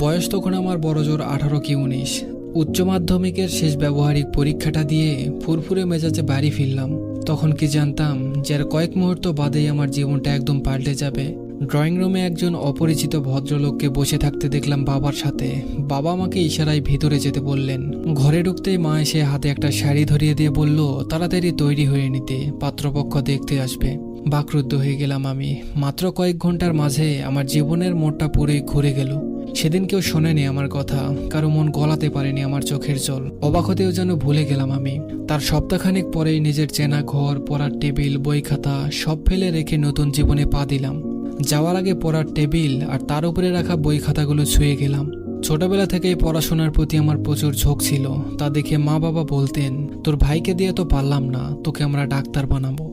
বয়স তখন আমার বড়জোর 18 কি 19। উচ্চ মাধ্যমিকের শেষ ব্যবহারিক পরীক্ষাটা দিয়ে ফুরফুরে মেজাজে বাড়ি ফিরলাম। তখন কি জানতাম যে আর কয়েক মুহূর্ত বাদেই আমার জীবনটা একদম পাল্টে যাবে। ড্রয়িং রুমে একজন অপরিচিত ভদ্রলোককে বসে থাকতে দেখলাম বাবার সাথে। বাবা আমাকে ইশারায় ভিতরে যেতে বললেন। ঘরে ঢুকতেই মা এসে হাতে একটা শাড়ি ধরিয়ে দিয়ে বলল তাড়াতাড়ি তৈরি হয়ে নিতে, পাত্রপক্ষ দেখতে আসবে। বাকরুদ্ধ হয়ে গেলাম আমি। মাত্র কয়েক ঘন্টার মাঝে আমার জীবনের মোড়টা পুরোই ঘুরে গেল। সেদিন কেউ শোনেনি আমার কথা, কারো মন গলাতে পারেনি আমার চোখের জল। অবাক হতেও যেন ভুলে গেলাম আমি। তার সপ্তাহখানিক পরেই নিজের চেনা ঘর, পড়ার টেবিল, বই খাতা সব ফেলে রেখে নতুন জীবনে পা দিলাম। যাওয়ার আগে পড়ার টেবিল আর তার উপরে রাখা বই খাতাগুলো ছুঁয়ে গেলাম। ছোটবেলা থেকেই পড়াশোনার প্রতি আমার প্রচুর ঝোঁক ছিল। তা দেখে মা বাবা বলতেন, তোর ভাইকে দিয়ে তো পারলাম না, তোকে আমরা ডাক্তার বানাবো।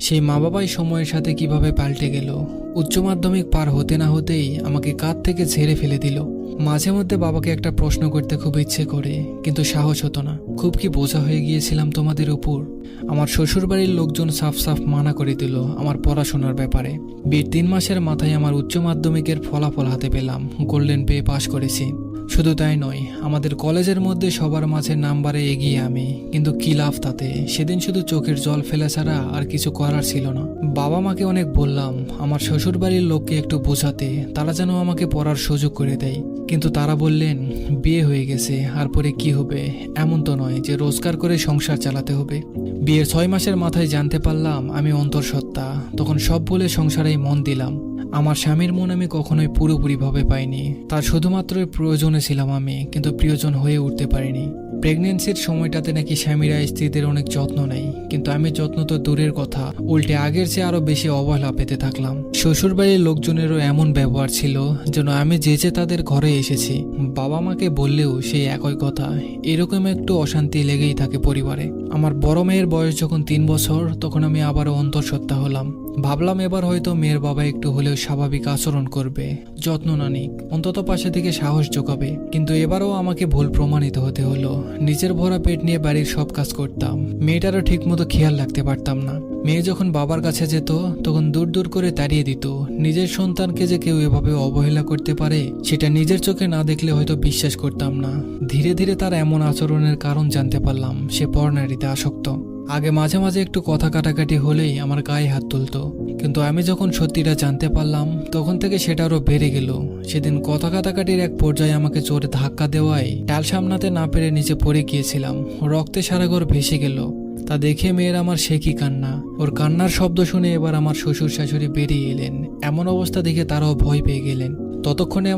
সেই মা বাবাই সময়ের সাথে কিভাবে পাল্টে গেল। উচ্চ মাধ্যমিক পার হতে না হতেই আমাকে কাঁধ থেকে ঝেড়ে ফেলে দিল। মাঝে মধ্যে বাবাকে একটা প্রশ্ন করতে খুব ইচ্ছে করে, কিন্তু সাহস হতো না। খুব কি বোঝা হয়ে গিয়েছিলাম তোমাদের উপর। আমার শ্বশুরবাড়ির লোকজন সাফ সাফ মানা করে দিল আমার পড়াশোনার ব্যাপারে। বিয়ের 3 মাসের মাথায় আমার উচ্চ মাধ্যমিকের ফলাফল হাতে পেলাম। গোল্ডেন পেয়ে পাশ করেছি। শুধু তাই নয়, আমাদের কলেজের মধ্যে সবার মাঝে নাম্বারে এগিয়ে আমি। কিন্তু কি লাভ তাতে? সেদিন শুধু চোখের জল ফেলা ছাড়া আর কিছু করার ছিল না। বাবা মাকে অনেক বললাম আমার শ্বশুরবাড়ির লোককে একটু বোঝাতে, তারা যেন আমাকে পড়ার সুযোগ করে দেয়। কিন্তু তারা বললেন বিয়ে হয়ে গেছে, আর পরে কি হবে? এমন তো নয় যে রোজগার করে সংসার চালাতে হবে। বিয়ের 6 মাসের মাথায় জানতে পারলাম আমি অন্তঃসত্ত্বা। তখন সব বলে সংসারেই মন দিলাম। আমার স্বামীর মন আমি কখনোই পুরোপুরিভাবে পাইনি। তার শুধুমাত্র প্রয়োজনে ছিলাম আমি, কিন্তু প্রিয়জন হয়ে উঠতে পারিনি। প্রেগনেন্সির সময়টাতে নাকি স্বামীরা স্ত্রীদের অনেক যত্ন নেয়, কিন্তু আমি যত্ন তো দূরের কথা, উল্টে আগের চেয়ে আরো বেশি অবহেলা পেতে থাকলাম। শ্বশুরবাড়ির লোকজনেরও এমন ব্যবহার ছিল যেন আমি যে তাদের ঘরে এসেছি। বাবা মাকে বললেও সেই একই কথা। এরকম একটু অশান্তি লেগেই থাকে পরিবারে। আমার বড় মেয়ের বয়স যখন 3 বছর, তখন আমি আবারও অন্তঃসত্ত্বা হলাম। ভাবলাম এবার হয়তো মেয়ের বাবা একটু হলেও স্বাভাবিক আচরণ করবে, যত্ন না নিক, অন্তত পাশে থেকে সাহস যোগাবে। কিন্তু এবারও আমাকে ভুল প্রমাণিত হতে হলো। নিজের ভরা পেট নিয়ে বাড়ির সব কাজ করতাম, মেয়েটারও ঠিক মতো খেয়াল রাখতে পারতাম না। মেয়ে যখন বাবার কাছে যেত তখন দূর দূর করে তাড়িয়ে দিত। নিজের সন্তানকে যে কেউ এভাবে অবহেলা করতে পারে সেটা নিজের চোখে না দেখলে হয়তো বিশ্বাস করতাম না। ধীরে ধীরে তার এমন আচরণের কারণ জানতে পারলাম, সে পরনারীতে আসক্ত। আগে মাঝে মাঝে একটু কথা কাটাকাটি হলেই আমার গায়ে হাত তুলতো, কিন্তু আমি যখন সত্যিটা জানতে পারলাম তখন থেকে সেটা আরো বেড়ে গেল। সেদিন কথা কাটাকাটির এক পর্যায়ে আমাকে জোরে ধাক্কা দেওয়ায় ডাল সামলাতে না পেরে নিচে পড়ে গিয়েছিলাম। রক্তে সারা ঘর ভেসে গেল। তা দেখে মেয়ের আমার সে কি কান্না। ওর কান্নার শব্দ শুনে এবার আমার শ্বশুর শাশুড়ি বেরিয়ে এলেন। এমন অবস্থা দেখে তারাও ভয় পেয়ে গেলেন। ততক্ষণে আমার